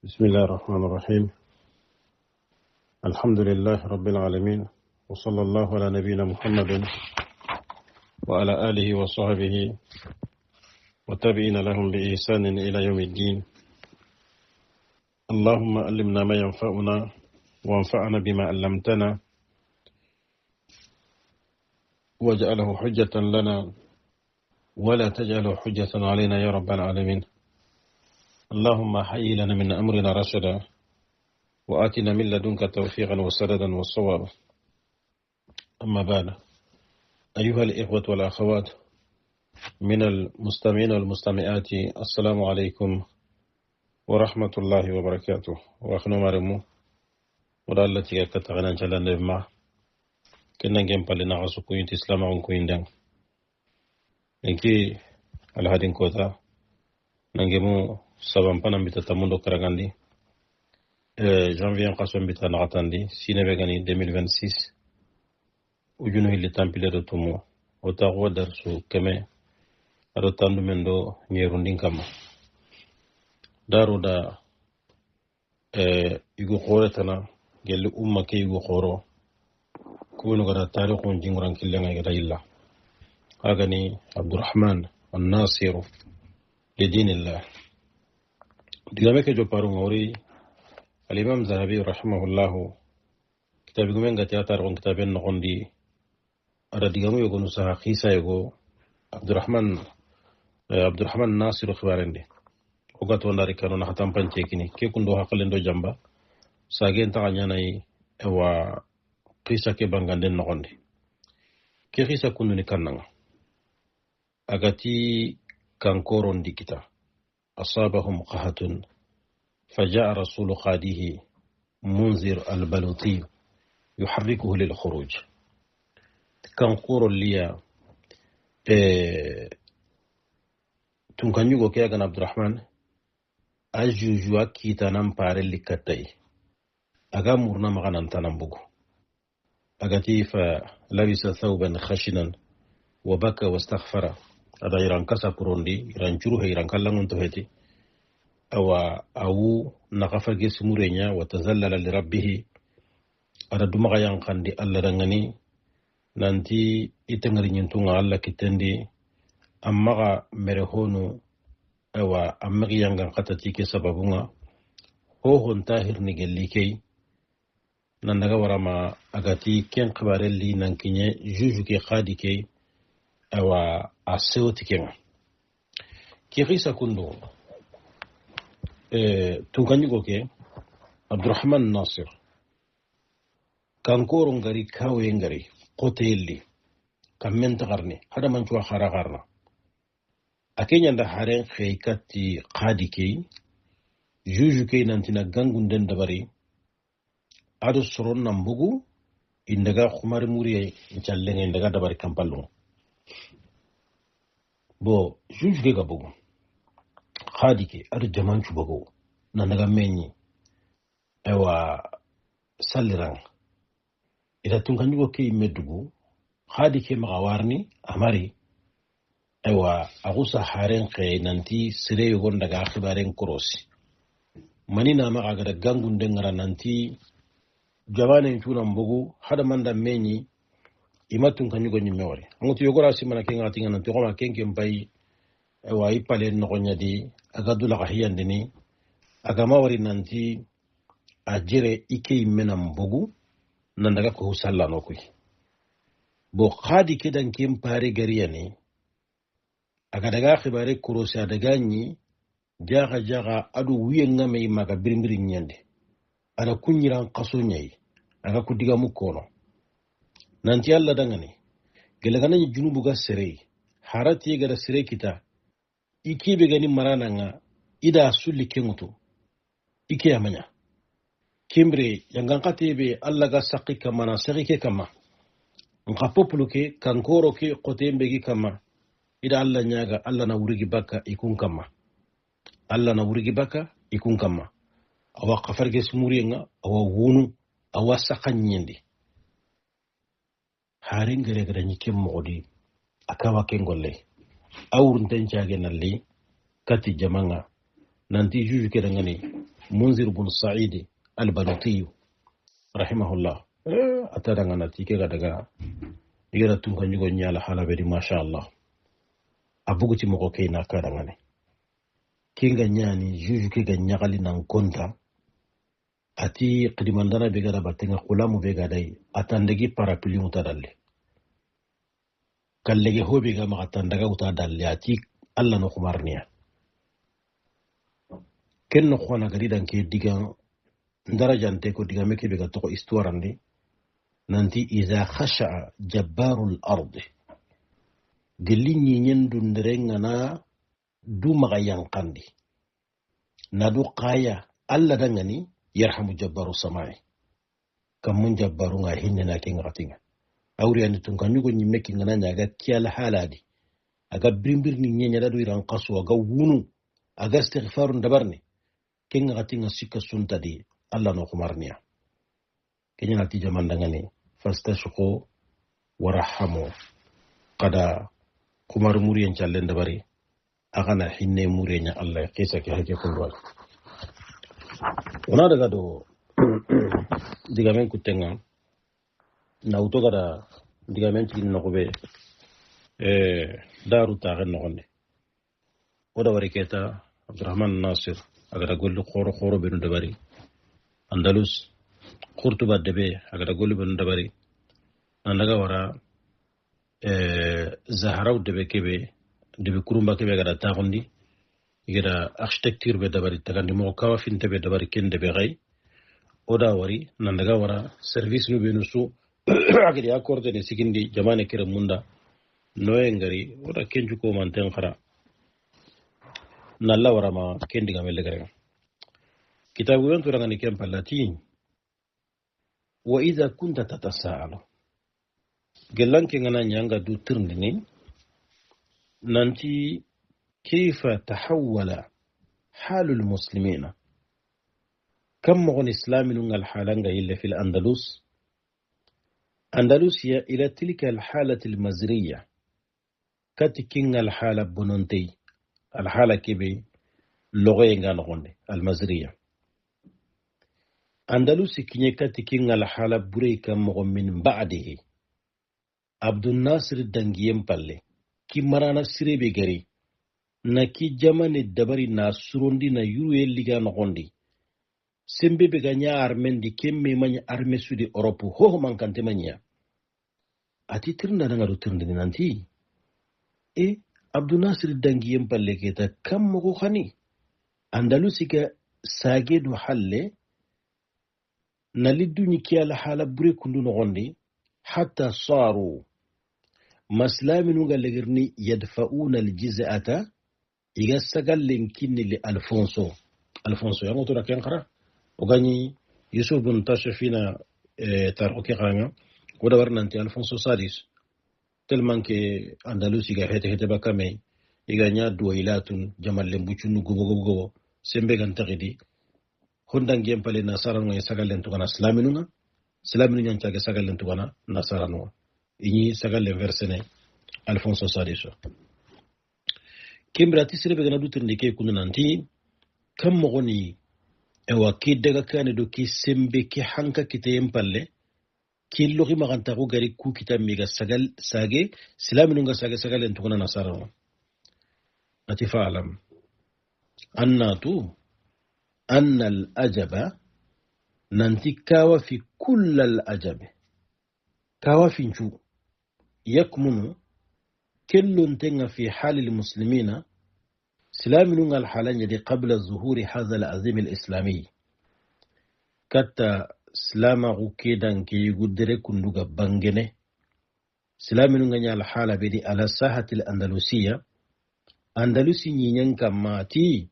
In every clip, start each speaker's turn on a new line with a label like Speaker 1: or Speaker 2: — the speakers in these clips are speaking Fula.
Speaker 1: بسم الله الرحمن الرحيم. الحمد لله رب العالمين، وصلى الله على نبينا محمد وعلى آله وصحبه وتابعين لهم بإحسان إلى يوم الدين. اللهم علمنا ما ينفعنا وانفعنا بما علمتنا واجعله حجة لنا ولا تجعله حجة علينا يا رب العالمين. اللهم حي لنا من أمرنا رشدا وآتنا من لدنك توفيقا وسددا والصواب. أما بعد، أيها الإخوة والأخوات من المستمعين والمستمعات، السلام عليكم ورحمة الله وبركاته. وأخنا مرمو ودالتي كتغنى جلال نبما كنا نجمع لنا عصوكوين تسلام عنكوين دان إنكي الهادين كوتا نجمو sabampana mbita tamundo karagandi janvier qaso mbita nagatandi sinebe gani 2026 ujunu hilli tampile do tumo otago darsu keme ado tandu mendo nyerundin kama daruda igu khoretana gelli umma ke igu khoro kuno gara tarikhun jinguran killenga gada illa agani Abdurrahman an-Nasir lidinillah digame ke joparu ngori al-Imam Zahabi rahimahullah kitabi gumen ga tiatar on kitaben no gondi ada digamu yogo no sa khisa yogo Abdurrahman Nasir khibarende o gato ndari kanu na hatam panche kini ke kundo hakalendo jamba sagen ta nyanai ewa khisa ke banganden no gondi ke khisa kunu ni kannanga agati kankoron dikita أصابهم قحط فجاء رسول قاده منذر البلوطي يحركه للخروج. كان قول لي تنكنيغو كيغان عبد الرحمن أجوجوا كيتانام بارل لكتاي أغا مرنا مغانا تنمبوغو أغاتي فلبس ثوبا خشنا وبكى واستغفر ada iran kasa kurondi iran juru iran kallangun to heti awa awu nakafa gesmurenya wa tazallala li rabbih ada dumaga yang kandi alla dangani nanti itengari nyintunga alla kitendi amma mere honu awa amagi yang katati ke sababunga ho hon tahir ni gellikei nandaga warama agati ken khibarelli nankinye juju ke khadi ke awa asewti kenga kirisa kundo tunkanyigo ke Abdurrahman Nasir kankoro ngari kawe ngari qotelli kamenta garni hada manchwa kharagarna akenya nda haren khaykati qadike juju ke nantina gangunden dabari ado soron nambugu indaga khumar muri challenge indaga dabari kampallo bo juge ga bugu khadike ar jamanchu bugu nanaga menyi ewa saliran ida tunkanjugo ke medugu khadike magawarni amari ewa agusa haren kay nanti sire yogon daga khibaren korosi manina maga ga gangun dengara nanti jabane tunan bugu hada manda menyi imatun kanyugo nyimewore ngutu yogora simana kenga tinga nanti goma kenke mbai wa ipale no nyadi aga dula kahiyandini aga mawari nanti ajire ike imena mbugu nandaga ko salla no kuy bo khadi kidan kim pare gariyani aga daga khibare kurosi daga nyi jaga adu wiyenga me maga birimbirin nyande ada kunyiran qaso nyai aga kudiga mukono nanti alla dangane gelagana junubu ga sere harati ga sere kita ikibe gani marana nga ida sulli kengutu ike amanya kimbre yangan katebe alla ga sakki kama na sakike kama nka populu ke kankoro ke qotembe gi kama ida alla nyaga alla na wurigi baka ikun kama alla na wurigi baka ikun kama awa qafarge smuri nga awa wunu awa sakanyende harin gare gare nyikem modi akawa kengolle awrun tan caage nalli kati jamanga nanti juju ke dangani منذر بن سعيد البلوطي رحمه الله أتدعنا تيكي غدغا يرى تنكن يقول نيالا حالا بدي ما شاء الله أبوكتي مغوكينا كادغاني كينغا نياني جوجو كيغا نيغالي نانكونتا أتي قدماندانا بيغادا باتنغا قلامو بيغاداي أتاندغي بارابلي متدالي كاللغي هو بيغا مغتاندغا متدالي أتي الله نخمارنيا كن نخوانا غريدان كي ديغان درجة ko diga meke bega to histoire ndi nanti iza khasha jabbarul ard gelini nyendu ndrenga na du maga yankandi na du qaya alla dangani yarhamu jabbaru samai kam mun jabbaru nga hinne na ke ngatinga awri ani tun kan yugo nyimme ki ngana nyaga kiyala haladi aga brimbir ni nyenya da do iran qasu aga wunu aga istighfarun dabarni ke ngatinga sikka suntadi Allah no kumarniya kenya nati jamandangani fastashqu warahamu qada kumar muriyen challen dabari agana hinne murenya Allah kisa ke hake kulwal ona daga do digamen kutenga na uto gada digamen tin no be daru tagen no gonde oda wari keta Abdurrahman Nasir agada gollu khoro benu dabari Andalus Kurtuba debe agada gollu benu dabari andaga wara Zaharaw debe kebe debe kurumba kebe agada tagondi igada architecture be dabari tagandi mo kawa finte be dabari ken debe gay oda wari nandaga wara service no benu su agadi accorde de sigindi jamane kere munda noye ngari oda kenju ko manten khara nalla wara ma kendi gamelle gare kitabu yon turangani kem pallati wa idha kunta tatasaalu gelan ke ngana nyanga du tirndini nanti kayfa tahawwala halul muslimina kam mon islamin al halanga illa fil أندلسيا إلى تلك الحالة المزرية كاتكين الحالة بنونتي الحالة كبي لغين غانغوني المزرية أندلسي كني كاتكين الحالة بريكا من بعده عبد الناصر الدنجيم بالي كي مرانا سريبي غري نكي جمان الدبري ناسروندي نا يروي اللي غانغوندي sembe be ganya armendi kemme manya arme sudi Europe ho man kante manya ati tirnda daga do tirnde nanti Abdou Nasir dangi yempalle keta kam mo khani Andalusika sage do halle naliddu ni kiyala hala bure kundu no gondi hatta saru maslaminu galegirni yadfa'una aljiz'ata iga sagallen kinni li Alfonso yango to da kenkara وغني يوسف بن تاشفينا تاركي غانا ودا ورنانتي الفونسو سادس تلمان كي اندلسي غا هته باكامي يغانيا دويلات جمال لمبوچو غوغو سمبه غان تغدي هوندان جيم بالي نصارى نو سغالن تو غنا اسلامينو نان تاغا سغالن تو غنا نصارى نو اني سغالن فيرسني الفونسو سادس كيمبراتي سربه غنا دوتر نيكي كونانتي كم مغني ewa ki daga kane do ki sembe ki hanka kite palle ki logi maganta ko gari ku kita miga sagal sage silaminu nga sage sagal en tukuna nasara nati fa'alam annatu anna al-ajaba nanti kawa fi kull al-ajabi kawa finchu yakmunu kullun tenga fi hal al-muslimina سلامنا الحالين دي قبل ظهور هذا العظيم الإسلامي كتا سلاما غوكيدان كي يقدر كندوغا بانجنه سلامنا الحالة بدي على ساحة الأندلسية أندلسي نينكا ماتي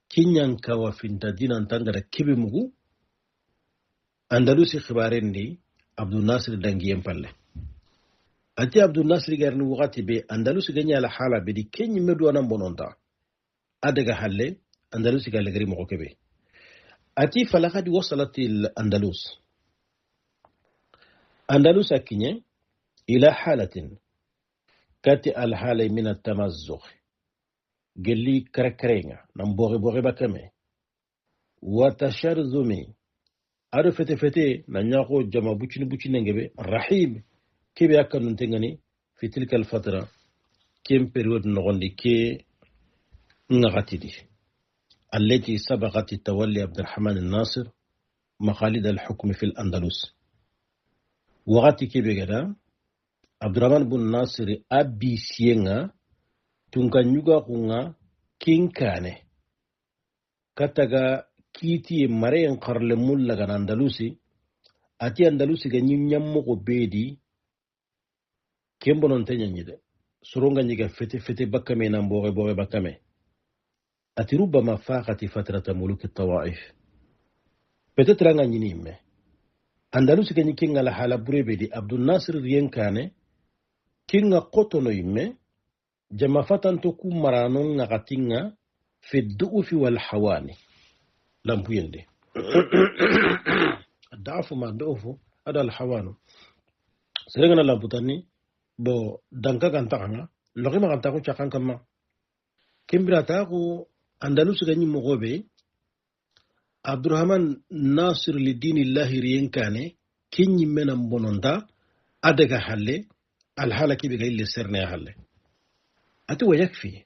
Speaker 1: كينيانكا وفنتا دينا تنغر كيبي مغو أندلسي خبارين دي عبد الناصر دانجيين بالله أتي عبد الناصر غير وغاتي بي أندلسي غنيا الحالة بدي كيني مدوانا بونونتا أدغا حالي أندلسي قال لغري مغوكبي أتي فلقد وصلت الأندلس أندلس أكيني إلى حالة كاتي الحالة من التمزق قال لي كركرينة نمبوغي بوغي بكمي وتشرذم ado fete fete na nyako jama bucini ngebe rahim kebe yakkan tengani fi tilka alfatra kem period nogondi ke ngagatidi التي سبقت التولي عبد الرحمن الناصر مخالد الحكم في الأندلس وغاتي كبيرا عبد الرحمن بن ناصر أبي سينا تنكا نيوغا كونغا كين كاني كتاغا كيتي مرين قرل مولغا أندلسي أتي أندلسي غني نيامو بيدي كيمبونون تنيني دي سرونغا نيغا فتي بكامي نامبوغي بكامي أتي ربما فاقت فترة ملوك الطوائف بتترانغا نينيمي أندلسي كني كينغا لحالة بريبيدي عبد الناصر ريان كاني كينغا قطنو يمي جما فتن تكو مرانون نغتينغا في الضعف والحواني لامبوين دي الضعف ما الضعف هذا الحوانو سيغنا لامبوتاني بو دانكا كانتاغا لغيما كانتاغو تشاكان كما كيمبرا تاغو أندلس غني مغوبي عبد الرحمن ناصر لدين الله ريان كاني كيني منام بونوندا أدغا حالي الحالة كي بغا اللي سرنا حالي أتو يكفي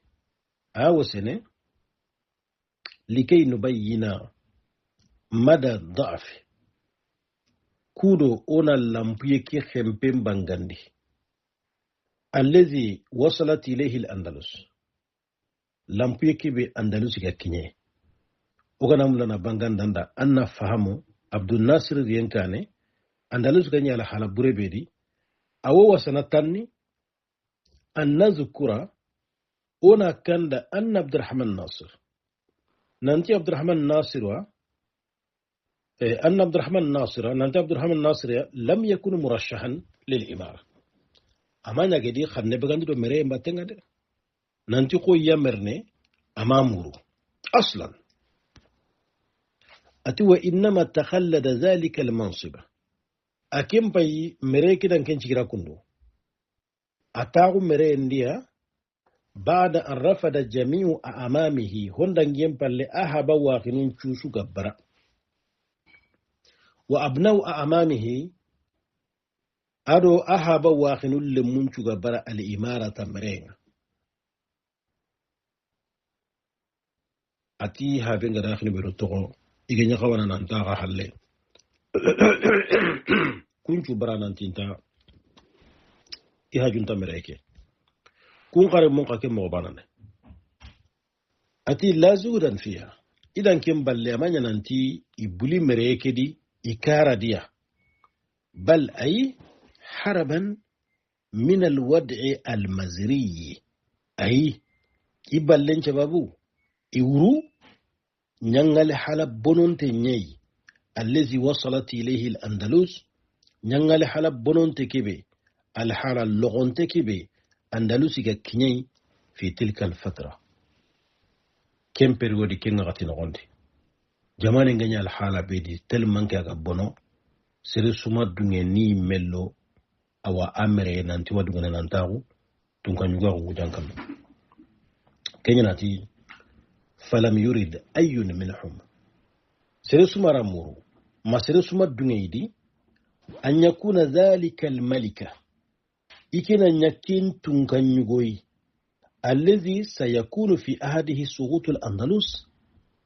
Speaker 1: سنة لكي نبين مدى الضعف كودو أونا لامبيكي خمبين بانغاندي الذي وصلت إليه الأندلس لامبيكي بأندلس كيني وغنا ملنا بانغانداندا أنا فهمو عبد الناصر ريان كاني أندلس كيني على حالة بريبيدي أو وسنتاني أن نذكر هنا كان أن عبد الرحمن الناصر ننتي عبد الرحمن الناصر أن عبد الرحمن الناصر ننتي عبد الرحمن الناصر لم يكن مرشحا للإمارة أما نجدي خدنا بغندو مريم باتنغد ننتي قو يمرني أمامه أصلا أتو إنما تخلد ذلك المنصب أكيم باي مريكي دان كنشي كندو أتاغو مرين ديا بعد أن رفض جميع أمامه هندن ينبال لأهب واخنين شوشو قبرا وأبناء أمامه أدو أهب واخنين لمنشو قبرا الإمارة مرين أتي هابين غداخني بروتوغو إيجي نخوانا نانتاغا حالي كنشو برا نانتينتا إيها جنتا مريكي كون قارب مونقا كم مغبانا أتي لا زودا فيها إذا كم بل لما ننتي إبولي مريكي دي إكارة ديا بل أي حربا من الوضع المزري أي إبال لين شبابو إورو نيانغال حالة بنون تنيي الذي وصلت إليه الأندلس نيانغال حالة بنون تكيبي الحالة اللغون تكيبي أندلسي كنيي في تلك الفترة كم بريودي كن غاتي نغوندي جمال نغني الحالة بيدي تل منكي أغبونو سيري سوما دونغي ني ملو أو أمري نانتي ودونغي نانتاغو تونكا نيوغا وجانكم كني ناتي فلم يريد أي منهم سيري سوما رامورو ما سيري سوما دونغي دي أن يكون ذلك الملكة إكنا نكين تنكنيغوي الذي سيكون في أحده سقوط الأندلس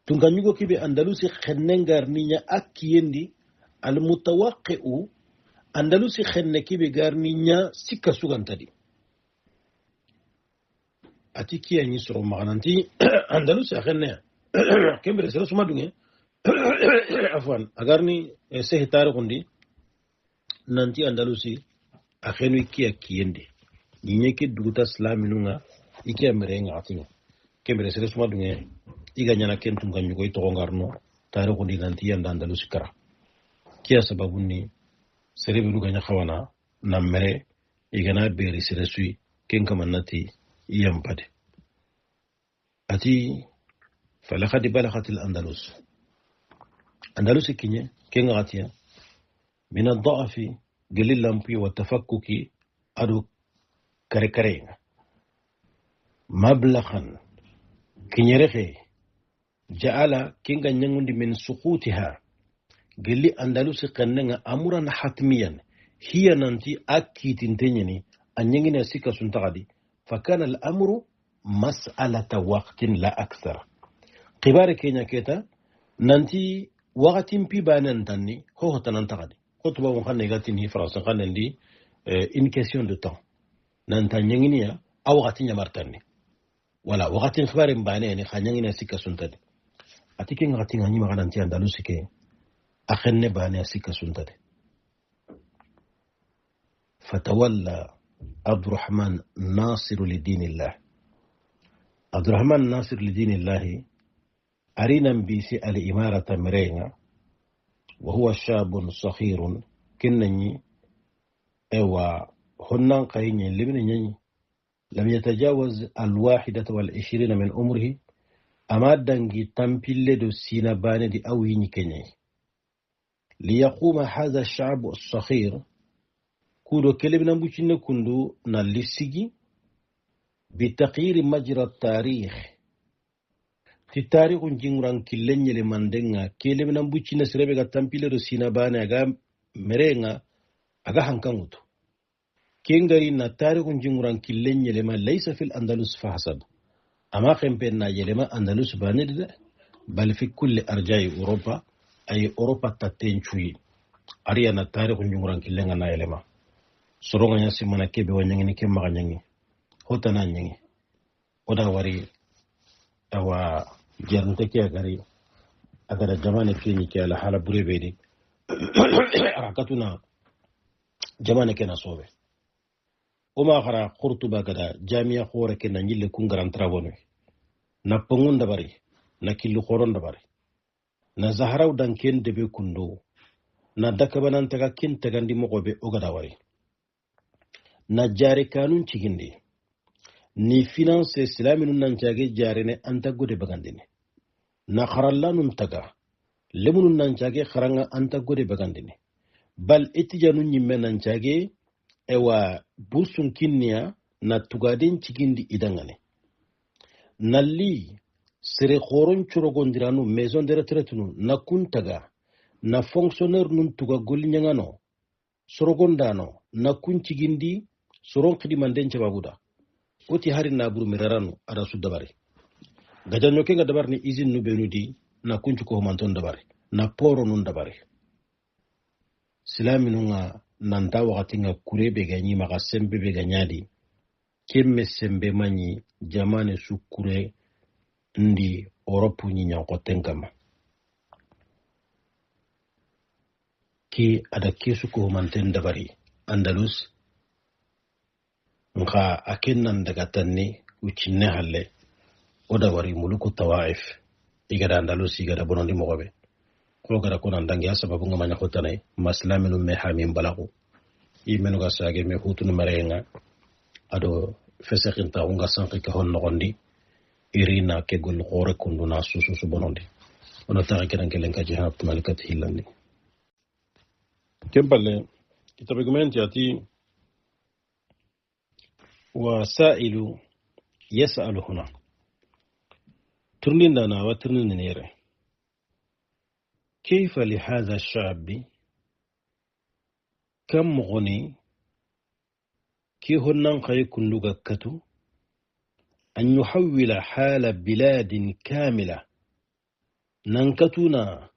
Speaker 1: تنكنيغو كي بأندلس خننغار نينيا أكيندي المتوقع أندلس خنكي بغار نينيا سكا سوغانتدي أتيكي يعني سرو مغنانتي أندلس أخنيا كم برسل سما دونغي عفوا أغارني سيه تاريخوندي نانتي أندلسي أخينو كي كيندي نينيكي دوتا سلامينونا إكي أمرين عطيو كمبري سيرسما دونغي إيغا نانا كنتم كان يقوي تغنغارنو تاريخو دي نانتي ياندان دلوسي كرا كيا سببوني سيري بلو غانيا خوانا نامري إيغا نا بيري سيرسوي كن كماناتي يامبادي أتي فلقد بلغت الأندلس أندلس كينيا كن غاتيا من الضعف قليل لامبي والتفكك أدو كريكرين مبلغا كنيرخي ja'ala kinga nyangundi min suqutiha gelli andalusi kannanga amuran hatmiyan hiya nanti akitin tenyeni anyangina sika suntagadi fakana al-amru mas'alata waqtin la akthar qibare kenya keta nanti waqtin pi banan tanni ho hotanan tagadi khotba won xanne gatin hi france xanne ndi une question de temps nanta nyanginiya aw waqtin yamartanni wala waqtin khibare mbane ni khanyangina sika suntadi atike ngati ngani magana nti andalusi ke akhenne bane sika suntadi فتولى عبد الرحمن ناصر لدين الله عبد الرحمن ناصر لدين الله أرينا بيسي الإمارة مرينا وهو شاب صغير كنني أو هنان قيني لمن لم يتجاوز 21 من عمره أما دنجي تنبيل دو سينباني دي أويني كني ليقوم هذا الشعب الصغير كودو كلمنا بوشينا كندو نالسيجي بتغيير مجرى التاريخ في تاريخ جنران كلن يلي ماندنغا كلمنا بوشينا سربيغا تنبيل رسينا بانا اغا مرينغا اغا هنكاموتو كينغاري نا تاريخ جنران كلن يلي ما ليس في الأندلس فحسب أما خمبنا يلي ما أندلس باند بل في كل أرجاء أوروبا أي أوروبا تتنشوي أريانا تاريخ جنران كلن نا يلي ما soronga nyasi mana kebe wanyangini kemma kanyangi hota na nyangi oda wari awa jarnta ke agari agara jamane kini ke ala hala burebedi arakatuna jamane ke na sobe oma khara qurtuba kada jamia khore ke na nyille kungaran trabonu na pongunda bari na killu khoronda bari na zaharaw dan ken debe kundo na dakabanan taga kin tagandi mogobe ogada wari na jare kanun cigindi ni finance islaminu nan cage jare ne anta gode bagandini na kharallanun taga lemunun nan cage kharanga anta gode bagandini bal itijanun nyimme nan cage ewa bursun kinniya na tugadin cigindi idangane nalli sere khoron churogondiranu maison de retraite nu na kuntaga na fonctionnaire nun tuga golnyangano sorogondano na kun cigindi soron khidimanden cababuda oti hari na buru miraranu ada su dabari gajanyo ke ga dabar ni izin nu benudi na kuncu ko manton dabari na poro nun dabari silaminunga nanta wakati nga kurebe ganyi maka sembe be ganyadi kemme sembe manyi jamane sukure ndi Europe nyi nyankoten kama ki ada kesu ko manten dabari Andalus nka akennan daga tanni ucinne halle oda wari muluku tawaif igada Andalus igada bonondi mogobe ko gara ko nan dangi sababu ngama nya hotane maslaminu me hamin balagu imenu ga sage me hutunu marenga ado fesekinta unga sanki ka hon nogondi irina ke gol khore kunduna susu bonondi ona tara kenan kelen ka jihat malikat hilandi كمبل كتابكمنت يأتي وسائل يسأل هنا ترنين لنا وترنين نيره كيف لهذا الشعب كم غني كي هنن يكون لغكتو أن يحول حال بلاد كاملة ننكتنا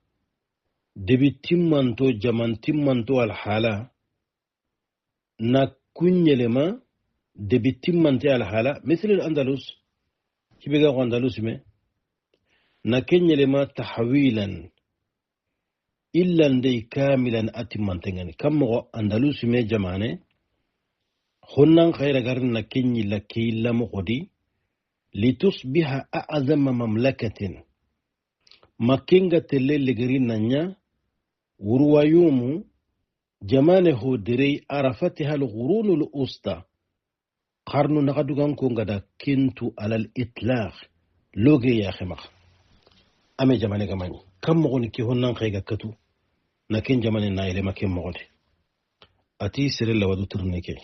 Speaker 1: debi timmanto jaman timmanto alhala na kunyelema debi timmante alhala مثل الأندلس كيبقى أندلس me na kenyelema tahwilan إلا ندي كاملا أتمنتغني كم أندلس me jamane هنن خير غرنا كني لكي لمقدي لتصبح أعظم مملكة makenga telele garina nya ورويوم جمانه دري عرفتها القرون الأسطى قرن نغدوغان كونغدا كنتو على الإطلاق لوغي يا خمخ أمي جمانه كماني كم مغني كي هنان خيغا كتو نكين جمانه نايلة ما كم مغني أتي سرلا ودو ترنكي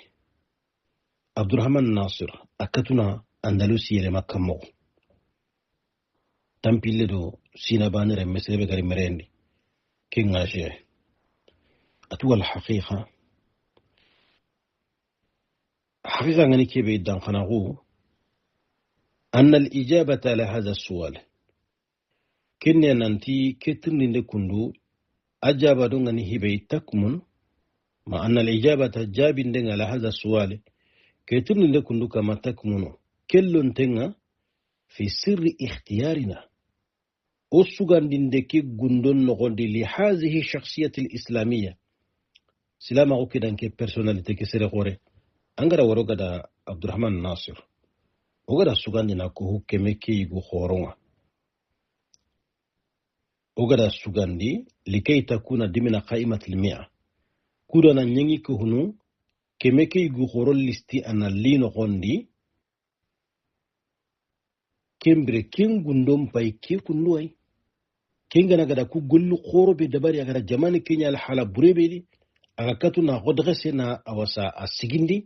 Speaker 1: عبد الرحمن ناصر أكتنا أندلسية لما كم مغ tampille do sina banere mesebe gari merendi kinga je atu wal haqiqa ngani kebe dan khanagu أن الإجابة على هذا السؤال كني ننتي كترني كندو أجاب دونغني هبي تكمن مع أن الإجابة جاب على هذا السؤال كترني كندو كما تكمن كل تنغ في سر اختيارنا أسوغان دندكي غندون نغندي لهذه الشخصية الإسلامية سلام أو كدان كي personality كسر غوري أنغرا وروغدا عبد الرحمن ناصر ogada sugandi na ko kemeke igu khoronga ogada sugandi likay takuna dimina qaimat al-mi'a kuda na nyengi ko hunu kemeke igu khorol listi analino gondi kembre kin gundom pay ke kunduay kengana gada ku gollu khoro be dabari agara jamani kenya al hala burebedi aga katuna godrese na awasa asigindi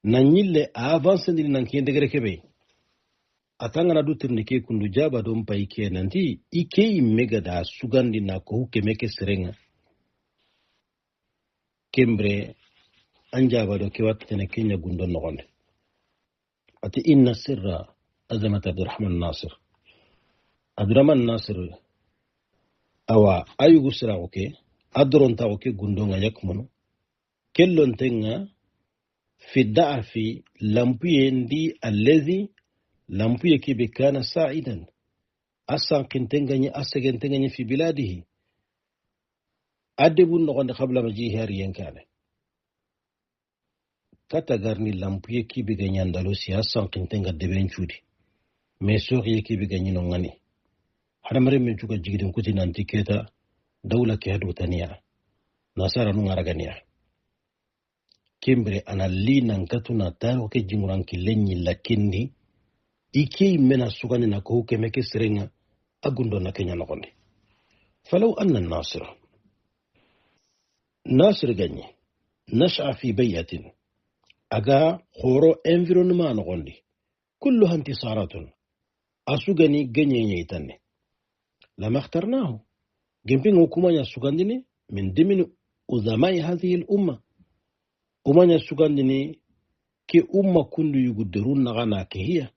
Speaker 1: na nyille avance ndini nankende gere kebe atanga na dutirni ke kundu jaba don pai ke nanti ike mega da sugandi na ko kemeke serenga kembre anjaba do ke wattene kenya gundon nogonde ati inna sirra azamat abdurrahman nasir awa ayugu sira oke adron ta oke gundonga yakmono kellon tenga في الضعف لمبيندي الذي لمبي كي كان سعيدا أسان كنتنغني في بلاده أدبون نغند قبل مجيء هاريان كان كتغرني لمبي كي بغني أندلسي أسان كنتنغ دبين شودي مسوغي كي بغني نغني حرمري من جوكا جيدن كتي نانتي كيتا دولة كهدو تانيا نصارى نغارغانيا kembre analli nan katuna taro ke jinguran kilenyi lakini iki mena sugani na ko kemeke serenga agundo na kenya nokonde falau anna nasir ganye nasha fi bayatin aga khoro environnement nokonde kulluha intisaratun asugani ganye nyaitanne lama اخترناه جنبين حكومة سugandini من ضمن uzamai هذه الأمة umanya sugandini ke umma kundu yuguderun nagana ke hiya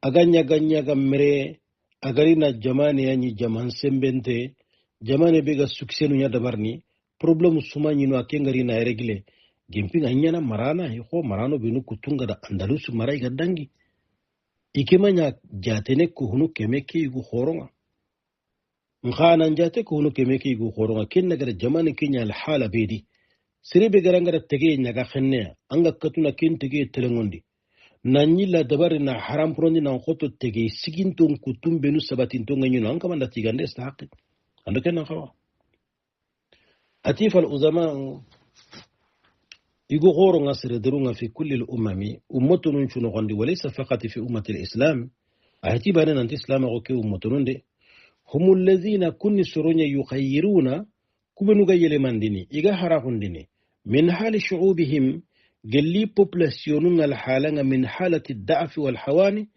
Speaker 1: aganya mere agarina jamane yanyi jaman sembente jamane bega suksenu nya dabarni problem sumanyi no akengari na eregle gimpinga nyana marana ho marano binu kutunga da andalus marai gadangi ikemanya jatene ko hunu kemeke yugu khoronga mkhana njate ko hunu kemeke yugu khoronga kenna gara jamane kenya al hala bedi sirebe garangara tege nyaga khenne anga katuna kin tege telengondi nanyila dabari na haram prondi na khoto tege siginton kutum benu sabatin to nganyino anga manda tigande staqi ando kenna khawa atifa al uzama يقول غورو نصر درونga في كل الأمم أمتون شنو غندي وليس فقط في أمة الإسلام اعتبارنا أن الإسلام غوكي أمتون دي هم الذين كن سرون يخيرون كبنو غيلي من ديني إيغا حراقون ديني من حال شعوبهم قلي بوبلاسيونون الحالة من حالة الضعف والحوان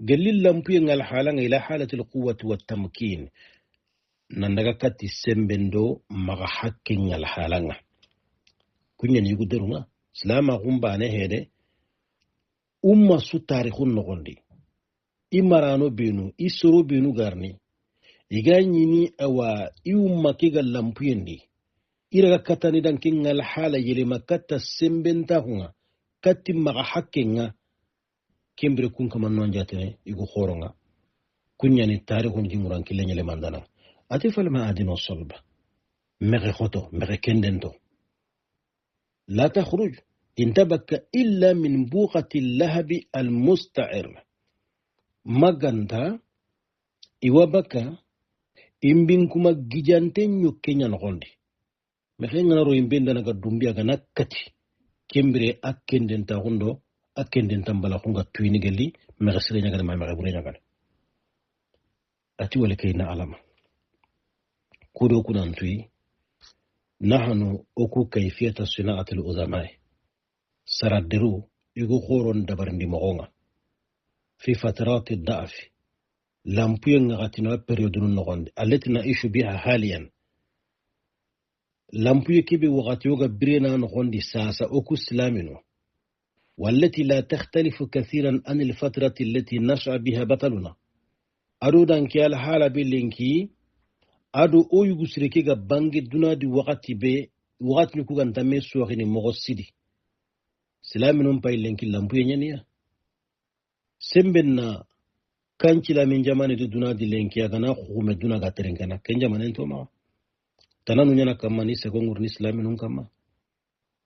Speaker 1: قلي اللمبين الحالة إلى حالة القوة والتمكين نندغا كاتي سمبندو مغحكين الحالة kunyan yugo derunga islama gumba ne hede umma su tarikhun nogondi imarano benu isoro benu garni iganyini awa iumma kiga lampuyendi iraga katani dan kingal hala yele makata sembenta hunga katti maga hakkenga kembre kun kama nonjatene igo khoronga kunyani tarikhun jinguran kilenyele mandana atifal ma adino solba mege khoto mege kendento لا تخرج إن تبك إلا من بوقة اللهب المستعر مغانتا إوابكا إن بينكما جيجانتين يوكينيا نغولدي مخين نارو إن بين دانا قدومبيا غانا كتي كمبري أكين دين تاغوندو أكين دين تنبالا خونغا تويني غلي مغسرين غانا ما مغبرين غانا أتي ولكينا علامة كودو كنان توي نحن أكو كيفية صناعة الأزماء سردرو يغو خورون دبرندي مغونا في فترات الضعف lampuye ngatina period nun nogonde allati naishu biha haliyan lampuye kebe wakati yoga birena nogondi sasa oku islaminu والتي لا تختلف كثيرا عن الفترة التي نشأ بها بطلنا أدو دانكي الحالة بلينكي أدو أو يغسركي بانجي دونا دي وقت نكو كان تامي سوغيني مغسيدي سلامنون باي لينكي لامبوية نيانيا سمبنا كانتي لامن جماني دي دونا دي لينكي أغانا خومي دونا غاترين كانا كن جمانين توما تنانو نيانا كما ني سيكونغور ني سلامنون كما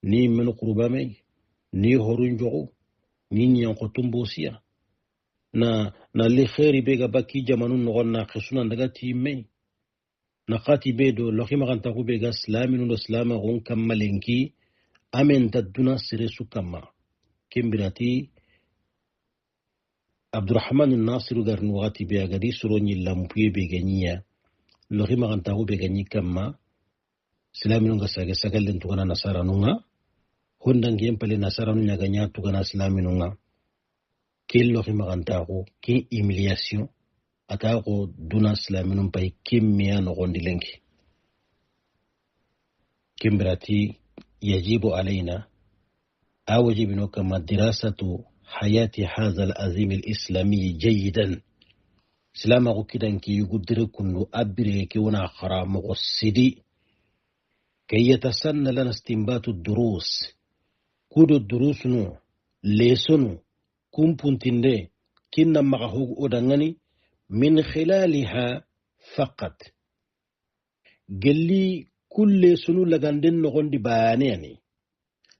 Speaker 1: ني منو قربا مي ni horun jogo ni nyan ko tumbosiya na li khairi be ga baki jamanun no gonna khusuna daga timme na qati be do lokhima kan tagu be ga islamin do islama gon kammalenki amen taduna sire sukama kimbirati abdurrahman an-nasir garnu wati be ga di suroni lampuye be ganiya lokhima kan tagu be gani kamma islamin ga saga sagalen to kana nasara nunga hondangi empale nasaranu nyaga nyatu kana islaminunga kello khimagantago ki humiliation atago duna islaminun pay kimmiya no gondilenki kimbrati yajibu alaina awajibinu kama dirasatu hayati hadha al-azim al-islami jayidan islama ko kidanki yugudire kullu abire ki wana khara muqassidi kay yatasanna lana istinbatu ad-durus kudo durusunu lesonu kumpuntinde kinna magahu odangani min khilaliha faqat gelli kulle sunu laganden no gondi baane yani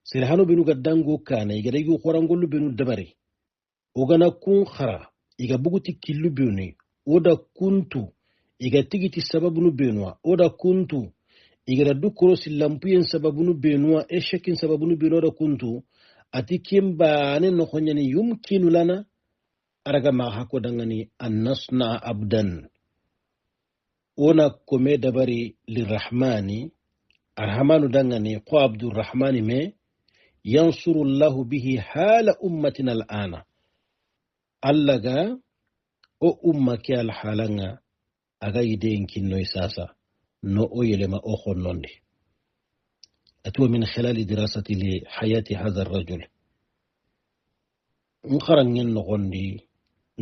Speaker 1: sirhanu binu gaddango kana igada yu qorangolu binu dabari ogana kun khara iga buguti killu binu oda kuntu iga tigiti sababunu benwa oda kuntu igara dukoro silampuyen sababunu benua eshekin sababunu benua kuntu ati kimba ne no khonyani yumkinu lana araga ma hako dangani annasna abdan ona kome dabari lirrahmani arhamanu dangani ko abdurrahmani me yansuru Allah bihi hala ummatina al'ana allaga o ummaki alhalanga aga yideen kinno isasa no oyelema okhon nondi atwa min khilal dirasati li hayati hadha ar-rajul nkarangen no gondi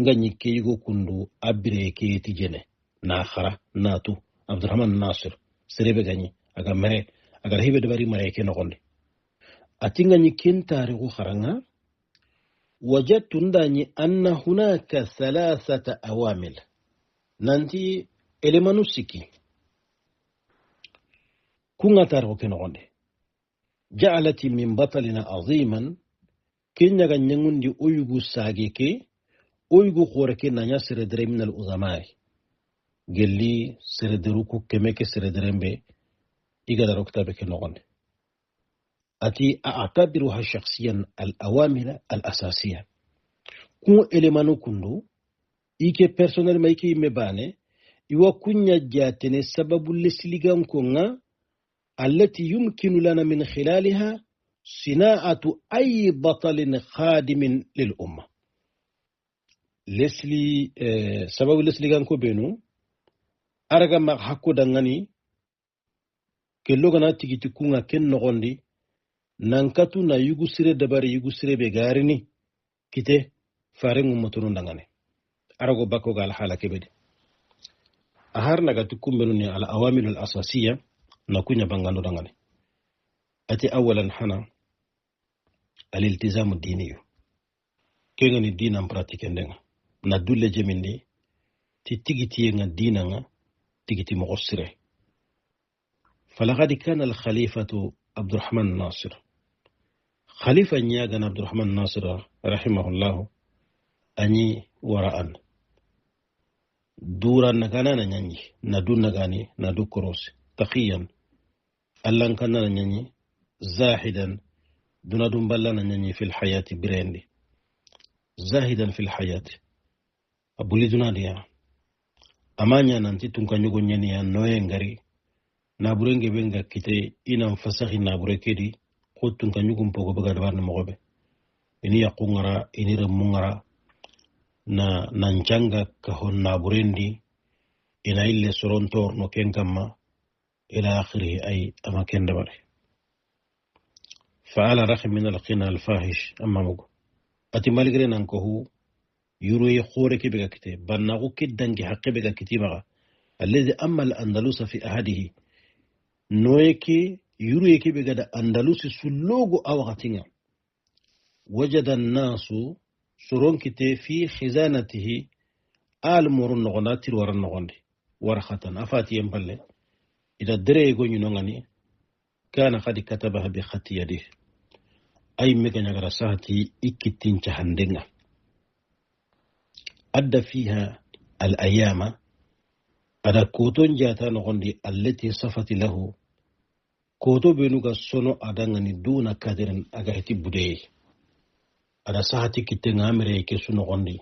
Speaker 1: ngani keygo kundu abire keti jene na khara natu abdurrahman nasir serebe gani aga mere aga hibe de bari mare ke no gondi atinga ni kentare ko kharanga wajadtu ndani anna hunaka thalathata awamil nanti elemanu siki kunga taro ke no gondi ja'alati min batalina aziman kenya ga nyangundi oyugu sageke oyugu khoreke nanya sere dere min al uzamai gelli sere deruku kemeke sere derembe igala roktabe ke nogonde ati a'tabiruha shakhsiyan al awamila al asasiya ku elemanu kundu ike personnel maiki mebane iwa kunya jatene sababu lesligan konga التي يمكن لنا من خلالها صناعة أي بطل خادم للأمة لسلي سبب لسلي كانكو بينو أرجع مع حكو دعاني كلو كنا تيجي تكونا كن نغندي نانكاتو نا يغسر دبار يغسر بغارني كته فارن مترون دعاني أرجع باكو قال حالا كبدي أهارنا كتكون بينوني على الأوامر الأساسية nakunya bangano dangane ati awalan hana al-iltizamu diniyo kengani dina pratique ndenga na dulle jemindi ti tigiti nga dina nga tigiti muqassire falaqad kana al-khalifatu abdurrahman nasir khalifa nyaga abdurrahman nasir rahimahullah ani wara'an dura nagana na nyanyi na dunna gani na dukorosi تقيا ألان كان نني زاهدا دون بلان نني في الحياة بريندي زاهدا في الحياة أبو لي دونا ديا أمانيا نانتي تونكا نيغو نيانيا نوينغاري نابورنجي بنغا كيتي إنا فسخي نابوركيدي قد تونكا نيغو مبوغو بغا دبار نمغوبي إني يقونغرا إني رمونغرا na nancanga ka honna burendi ina ille sorontor no kenkamma ila akhirih ay ama kendabare fa'ala rakh min al-qina al-fahish amma mugo ati malgré nan ko hu yuru ye khore ke bega kite banna ko kiddangi haqqe bega kitiba alladhi amma al-andalus fi ahadihi noyeke yuru yeke bega da andalus sullogo awaqatinga wajada an-nasu suron kite fi khizanatihi al-murun nogonatir waran nogondi warkhatan afati yamballe ida dere go nyuno ngani kana qad katabaha bi khati yadihi ay mega nyagara sahati ikitin chahandenga adda fiha al-ayama ada koton jata nogondi allati safati lahu koto benuga sono adangani duna kadirin aga heti budeye ada sahati kitenga amere ke suno gondi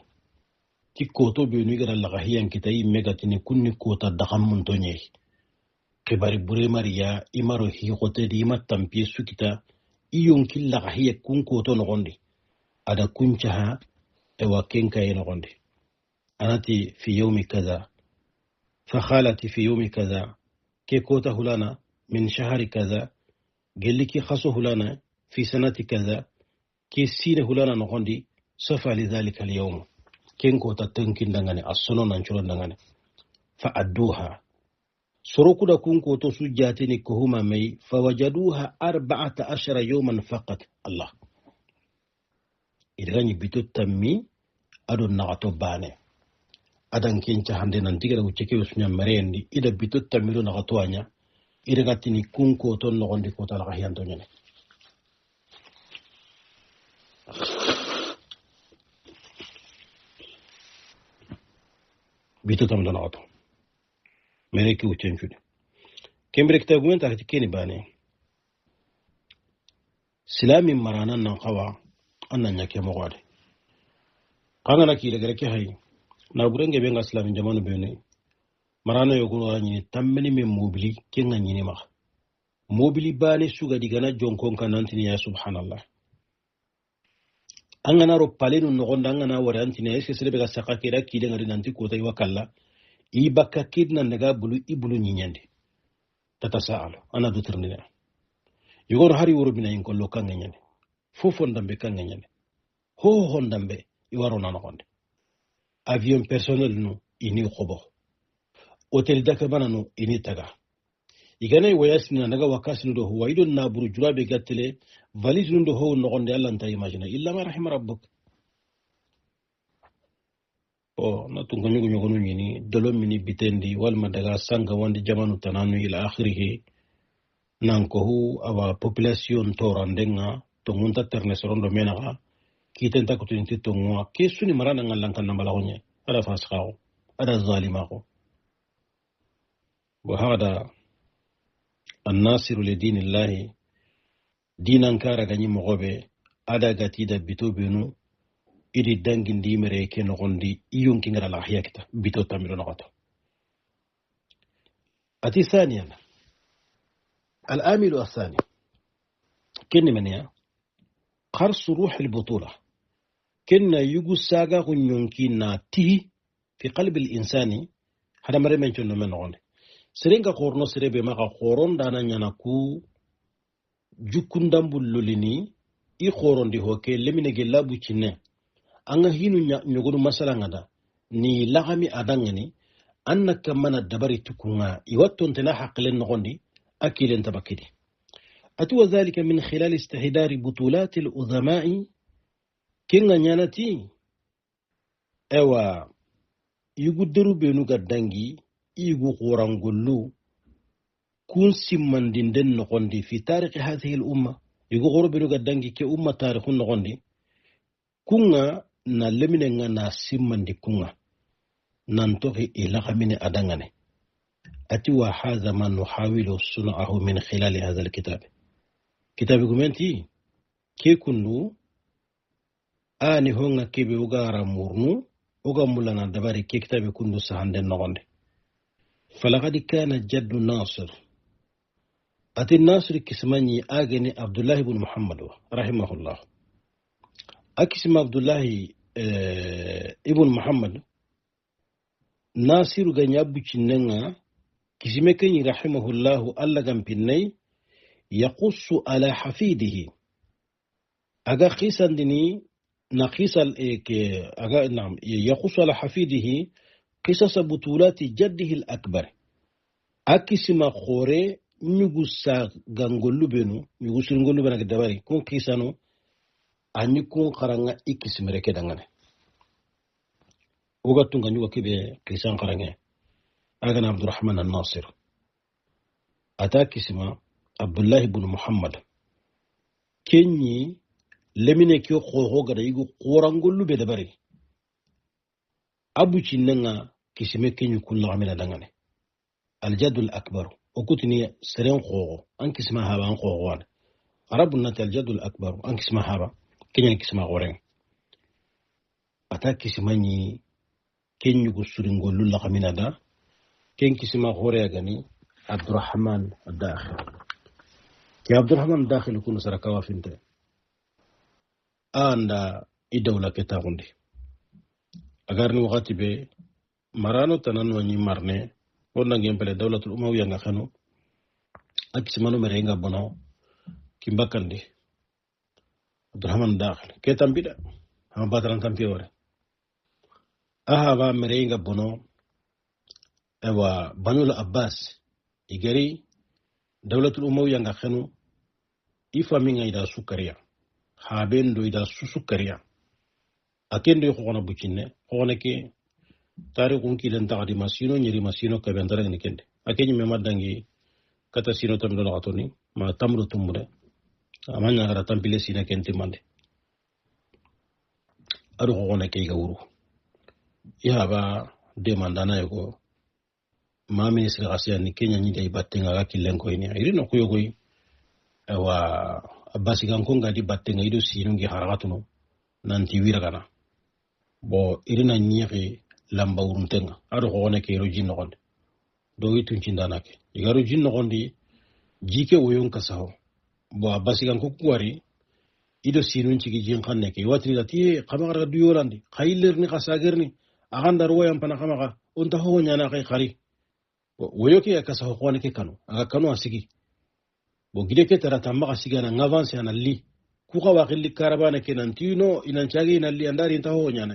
Speaker 1: ti koto benu gara lagahiyan kitai megatini kunni kota dakam muntonye kibari bure mariya imaro hi kote di matampi sukita iyon killa gahiya kun koto no gondi ada kunchaha ewa kenka no gondi anati fi yawmi kaza fa khalati fi yawmi kaza ke kota hulana min shahri kaza geliki khaso hulana fi sanati kaza ke sine hulana no gondi safa li dhalika al-yawm kenko ta tankin dangane asono nan churon dangane fa adduha sorokuda kunko to sujjati ni ko huma mai fa wajaduha 14 yawman faqat Allah idani bitut tammi adon nagato bane adan kencha hande nan tigara uceke usnya marendi ida bitut tammi do nagato anya ida gatini kunko to no gondi ko tala kahiyanto nyane bitutam do nagato mereki ucenchude kembre kitagumenta hatikeni bane silami marana nan qawa annan yake mogwade kangana ki daga ke hay na burenge benga islamin jamanu bene marana yogo ni tammeni me mobili kenga nyini ma mobili bane suga digana jonkon kanantini ya subhanallah angana ro palenu no gonda angana wara antini eske selebe ga sakake da ki daga nanti ko tay wakalla ibaka kidna daga bulu ibulu nyinyande tatasaalu ana dutirnina yugor hari woro bina yin kollo kanga nyane fofo ndambe kanga nyane ho ndambe iwaro nana gonde avion personnel no ini khobo hotel daka bana no ini taga igane wayasina daga wakasinu do huwa idon na buru jurabe gattele valise ndo ho no gonde Allah nta imagine illa ma rahima rabbuk o na tunga nyugo nyini dolo mini bitendi walma daga sanga wandi jamanu tananu ila akhirih nanko hu awa population torandenga to munta terne sorondo menaga kiten ta kutinti to ngwa kesuni marana ngalankan nambala honye ada fasqaw ada zalimako wa hada an-nasiru li dinillahi dinan kara ganyi mogobe ada gatida bitobenu idi dangin di mere ke no gondi iyon kingara la hayakta bito tamiro no goto ati thaniyan al-amilu athani kenni menya qars ruh al-butula kenna yugu saga kunyonki na ti fi qalbi al-insani hada mare men chono men gonde serenga korno serebe maka koron dana nyana ku jukundambul lolini i korondi hoke lemine gelabu cinne anga hinu nyogodu masala ngada ni lagami adangani annaka mana dabari tukunga iwatton tana haqlen nogondi akilen tabakidi atu dhalika min khilal istihdari butulat al-udhama'i kinga nyanati ewa yuguderu benu gaddangi igu qorangullu kun simmandinden nogondi fi tarikh hadhihi al-umma yugu qoro benu gaddangi ke umma tarikhun nogondi kunga na lemine nga na simmandi kunga nantoki ilagamine adangane ati wa hadha ma nuhawilu sun'ahu min khilal hadha alkitab kitabi gumenti ke kundu ani honga kebe ugara murnu uga mulana dabari ke kitabi kundu sahande nogonde falaqad kana jaddu nasir ati nasir kismani ageni abdullah ibn muhammad rahimahullah akisma abdullah ibn Muhammad Nasiru ganya bucinenga kisime kenyi rahimahullahu alla gampinnai yaqussu ala hafidihi aga qisandini na qisal ke aga nam yaqussu ala hafidihi qisas butulati jaddihi al-akbar akisima khore nyugusa gangollu benu nyugusul ngollu bena dabari kun qisano anyi kun qaranga ikisimere ke dangane وقتن كان يوكي كيسان قرنه أغنى عبد الرحمن الناصر أتاك اسمه عبد الله بن محمد كني لمن كيو خوغو غدا يغو قورانغولو بدبري أبو تشيننا كيسمه كني كل عمل دغنه الجد الأكبر وكتني سرين خوغو أنك اسمها هابا خوغوان عربنا الجد الأكبر أنك اسمها هابا كني اسمها غورين أتاك اسمني ken yugo suringollu la kamina da ken kisima hore gani Abdurrahman Dakhil ki Abdurrahman Dakhil kun saraka wafinte anda idawla keta gundi agarni wakati be marano tanan wani marne wonna ngempele dawlatul umawiya nga khano akisima no merenga bono kimbakandi Abdurrahman Dakhil ketambida ha batran tampiore ahaba merenga bono ewa banul Abbas igari dawlatul umawiya nga khanu ifaminga ida sukariya habendo ida susukariya akendo ko gona bucinne ko ke tarikhun kilen taadi masino nyiri masino ka bendara ni kende akenyi me madangi kata sino tam do gatoni ma tamru tumude amanya gara tampile sina kenti mande adu ko gona ke ga wuru ihaba demandana yugo ma ministre asiya ni Kenya nyide ibatenga ga kilenko ini irino kuyo koy wa abasi ganko ngadi batenga ido sinu ngi haragatuno nanti wiragana bo irina nyiri lamba uruntenga ado ko wona ke roji no gonde do witu cindana ke igaro jinno gondi jike woyon kasaho bo abasi ganko kuwari ido sinu cigi jin kanne ke watri dati kamara du yolandi khaylerni kasagerni aganda royam pana kamaga onta ho nyana kay khari woyoke akasaho ko ne ke kanu aga kanu asigi bo gide ke tara tamma asigana ngavance ana li ku ka wakili karabana ke nantino inanchagi na li andari nta ho nyana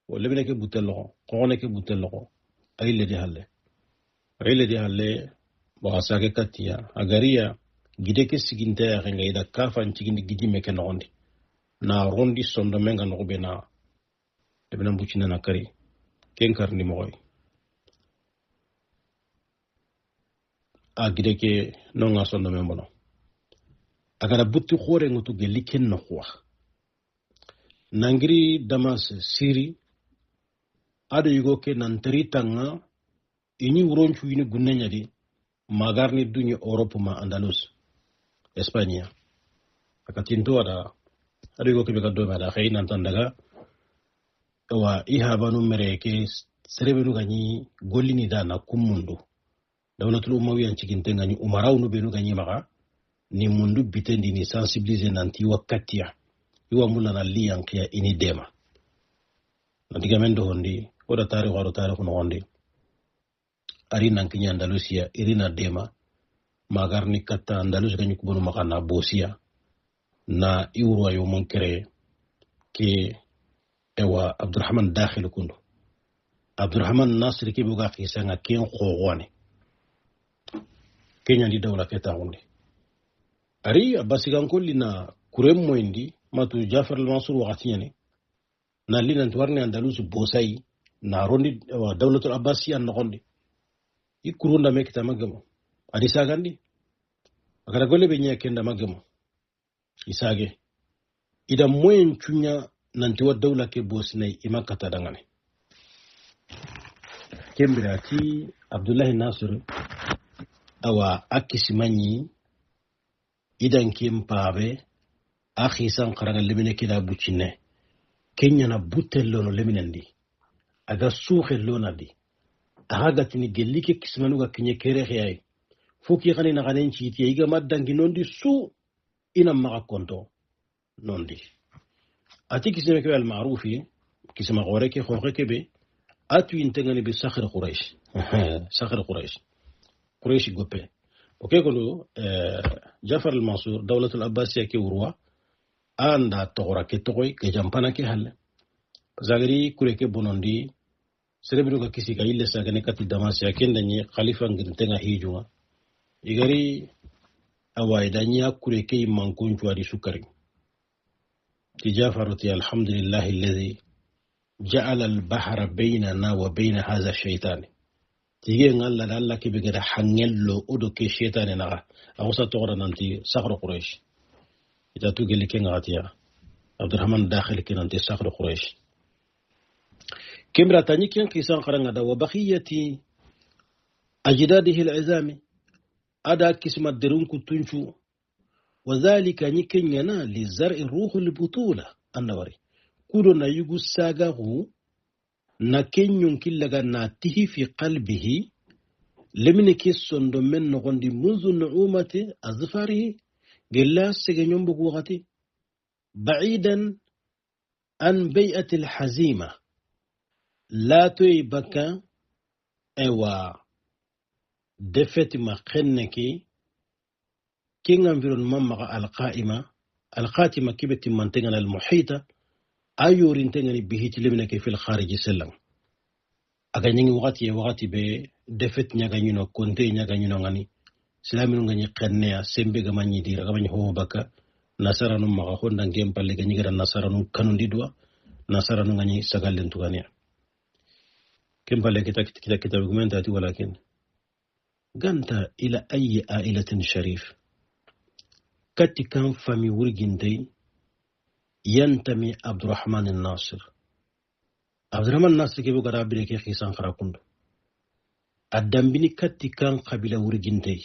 Speaker 1: o lebene ke butello ko ne ke butello ay le de halle bo asage katia agariya gide ke siginta ya ngaida kafan cigindi gidime ke nondi na rondi sondo menga no bena lebena bucina na kari ken karni moy a gide ke nonga sondo membono agara butti khore ngutu gelli ken no khwa nangiri damas siri ado yugo ke nantari tanga ini uronchu ini gunnenya di magarni dunya Europe ma Andalus Espanya akatinto ada ado yugo ke be kaddo bada khayna tandaga wa ihabanu mereke serebenu ganyi gollini dana kummundu dawlatul umawiyan cikin tengani umarawnu benu ganyi maka ni mundu bitendi ni sensibiliser nanti wakatiya iwa mulana liyan kiya ini dema nantiga mendo hondi oda tarikh no hondi ari nankinya Andalusia irina dema magarni katta Andalus ganyi kubonu maka na bosia na iurwa yo monkere ke ewa Abdurrahman Dakhil kundu Abdurrahman Nasir ke buga kisanga ken khogwane Kenya di dawla keta hundi ari abasigan kulli na kurem moindi matu Jafar al-Mansur wakati yani na lina ntwarni Andalus bosai na rondi wa dawlatul Abbasiya nogondi ikurunda mekita magamo adi sagandi akara golle be nya kenda magamo isage ida moyen chunya nanti wa dawla ke bosnay imakata dangane kembira ti Abdullah Nasir awa akisimanyi idan kimpabe akhi san qaraga lemine kida bucine Kenya na butello no leminandi aga suxe lonadi aga tini gelike kismanu ga kinye kere xiyay foki xani na xanen ci ti iga madangi nondi su ina maga konto nondi ati kisime ke al ma'rufi kisima gore ke khoke ke be atu intengani bi sakhir quraish sakhir quraish gope oke kono Jafar al-Mansur dawlatul abbasiya ke urwa anda togora ke togoy ke jampana ke halle zagari kure ke bonondi serebru ka kisi ka ille sagane kati damasiya kenda ni khalifa ngintenga hijuma igari awaida nya kure ke mankunju adi sukari ti Jafaruti alhamdulillahi alladhi ja'ala al-bahra baynana wa bayna hadha ash-shaytan tige ngalla dalla ke be gada hangello odo ke shaytan na awsa togora nanti sakhru quraish ita tu gele ke ngatiya Abdurrahman dakhil ke nanti sakhru quraish كمرة تانيكين كيسان قرنغدا وبقية أجداده العزام أدا كسم الدرون كتنشو وذلك نيكين ينا لزرع الروح البطولة النوري كودو نيجو ساغاهو نكين ينكي لغا ناته في قلبه لمن كيسون دومن نغندي منذ النعومة أظفاره قلا سيغنيون بقوغتي بعيدا عن بيئة الحزيمة لا توي بكا ايوا دفت ما خنكي كين انفيرونمون مع القائمه كيبت منتغن المحيطه ايورين تغني بهيت لمنك في الخارج سلم اغاني وقتي be defet nyaga nyino konte nyaga nyino ngani islaminu ngani qenneya sembe ga manyi dira ga manyi ho baka nasaranu ma honda ngem palle ga nyiga nasaranu kanundi dua nasaranu ngani sagalen tugani كم بالله كتاب دوكيومنتاتي ولكن قنت إلى أي عائلة شريف كتي كان فمي ورجندي ينتمي عبد الرحمن الناصر كيف قرأ بريكي خيسان خراكوندو الدنبني كتي كان قبيلة ورجندي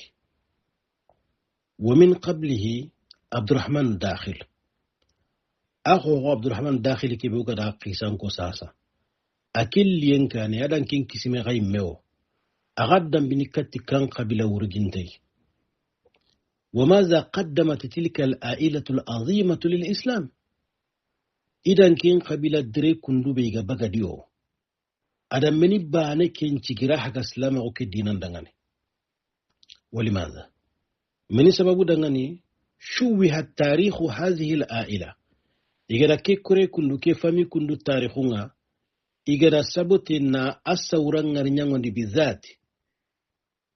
Speaker 1: ومن قبله عبد الرحمن داخل أخو عبد الرحمن داخل كيف قرأ خيسان كوساسا أكل ينكان يدان كين كسمي غاي ميو أغدن بنكت كان قبل ورجنتي وماذا قدمت تلك العائلة العظيمة للإسلام إذن كين قبل دري كندو بيغا بغديو أدن مني باني كين تجراحك اسلام اوكي دينان دنغاني ولماذا من سبب دنغاني شوه تاريخ هذه العائلة إذا كي كوري كندو كي فامي كندو تاريخونا igara sabote na asawran ngarnyangondi bizati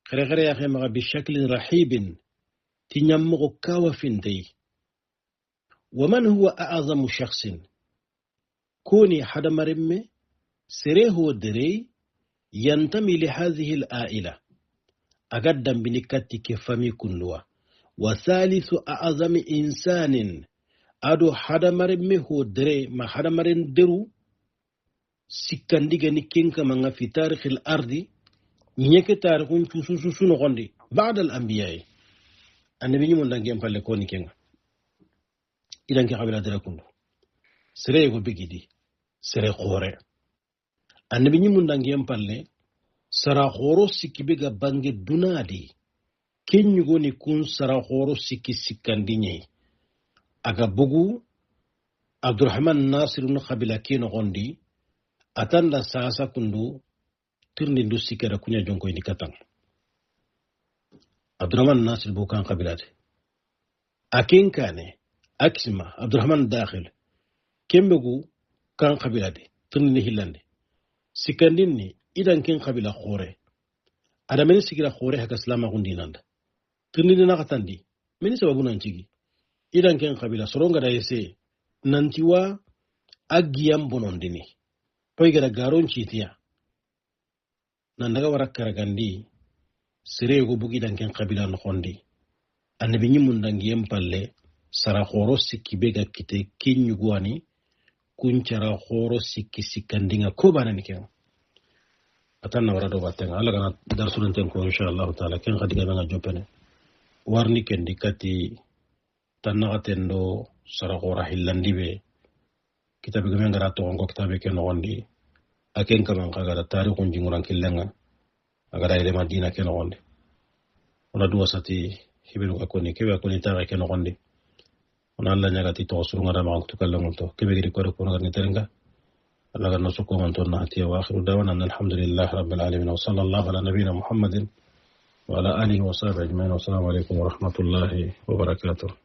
Speaker 1: kare ya khema bi shaklin rahibin tinyammo kawa fintay waman huwa a'zamu shakhsin kuni hada marimme sirehu direy yantami li hadhihi al-a'ila agaddam binikati ke fami kunwa wa thalithu a'zami insanin adu hada marimme ho direy ma hada marin deru سكندي غني كينكا مانغا في تاريخ الارض نيكي تاريخون تشوشو نغوندي بعد الانبياء النبي ني مون دانغي امبال كوني كينغا idan ke qabila dara kundu sere go bigidi sere khore annabi nyi mun dangi empalle sara khoro sikibe ga bange dunadi kenyu goni kun sara khoro sikandi nyai aga bugu Abdurrahman Nasir no qabila kino gondi atanda sasa kundu tirni ndu sikera kunya jonko ni katang Abdurrahman Nasir bukan qabilate akin kane aksima Abdurrahman dakhil kembegu kan qabilate tirni hilande sikandinni idan kin qabila khore adameni sikira khore haka salama gundinanda tirni na katandi meni sababu nan cigi idan kin qabila soronga da yese nantiwa agiyam bonondini poi gara garon chitiya nan daga warakara gandi sire go bugi dan ken qabila no khondi annabi nyimun dangiyem palle sara khoro sikki bega kite kinyu gwani kuncara khoro sikki sikandinga ko banani ken atanna warado batenga ala gana darsulun ten ko inshallah taala ken khadiga nga jopene warni ken dikati tanna tendo sara khora hillandibe kitabe gamen gara to ngo kitabe ken wondi aken kaman kaga tarikhun jinguran killenga agara ile madina ken wondi ona duwa sati hibiru akoni kebe akoni tare ken wondi on Allah nyagati to suru ngada ma to kallango to kebe gidi ko ko ngani terenga Allah ga nosu ko man to na hatiya wa akhiru dawana alhamdulillah rabbil alamin wa sallallahu ala nabiyyina muhammadin wa ala alihi wa sahbihi ajma'in wa assalamu alaikum wa rahmatullahi wa barakatuh.